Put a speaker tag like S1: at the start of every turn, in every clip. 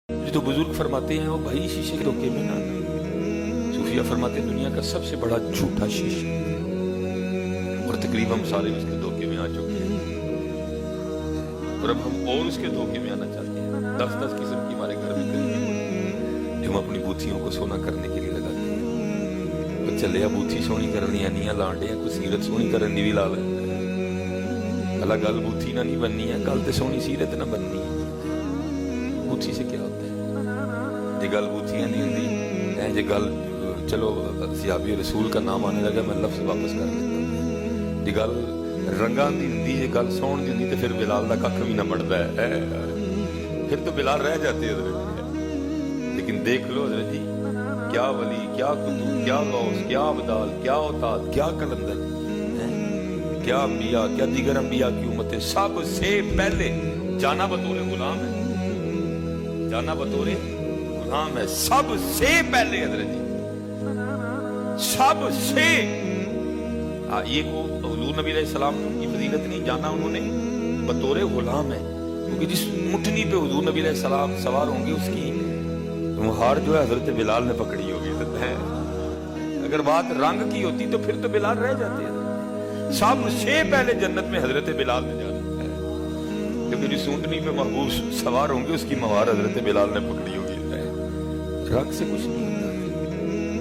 S1: तो बुजुर्ग फरमाते हैं, ओ भाई शीशे के धोखे में ना आना। सूफिया फरमाते हैं दुनिया का सबसे बड़ा झूठा शीशा, और तकरीबन हम सारे उसके धोखे में आ चुके हैं, और अब हम और उसके धोखे में आना चाहते हैं। 10-10 किस्म की हमारे घर में करेंगे जो हम अपनी बूथियों को सोना करने के लिए लगाते हैं। और चले बूथी सोहनी करनी आनी लांडे कोई सीरत सोहनी करने भी ला लें। अला गल बूथी ना नहीं बननी है, गल तो सोहनी सीरत ना बननी है। बूथी से क्या होता है? जे गल बूथियां नहीं होंगी, जे गल चलो सियाबी रसूल का नाम आने लगा मैं लफ्ज वापस कर लेता। जे गल रंगा दी होंगी, जे गल सोहन दी होंगी, तो फिर बिलाल का कख भी ना बढ़ता है, फिर तो बिलाल रह जाते हैं। लेकिन देख लो हज़रत जी, क्या वली, क्या कुतुब, क्या गौस, क्या अबदाल, क्या औताद, क्या कलंदर, क्या अंबिया, क्या दीगर अंबिया की उम्मतें, सबसे पहले जाना बतौर गुलाम है, जाना बतौर गुलाम है, सबसे पहले हज़रत जी, सबसे। ये को हुजूर नबी अलैहि सलाम की फजीलत नहीं जाना उन्होंने बतौर गुलाम है, क्योंकि जिस मुठनी पे हुजूर नबी अलैहि सलाम सवार होंगे उसकी मुहार जो है हजरत बिलाल ने पकड़ी होगी। अगर बात रंग की होती तो फिर तो बिलाल रह जाते हैं। सबसे पहले जन्नत में हजरत बिलाल ने जाना है, क्योंकि जिस ऊंटनी पे महबूब सवार होंगे उसकी मुहार हजरत बिलाल ने पकड़ी होगी। रंग से कुछ नहीं होता,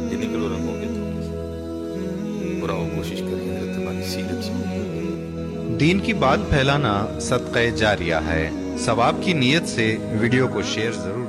S1: ये निकलो रंगों के धोखे से। और आओ कोशिश करें हजरत हमारी सीरत से।
S2: दीन की बात फैलाना सदक़े जारिया है। सवाब की नीयत से वीडियो को शेयर जरूर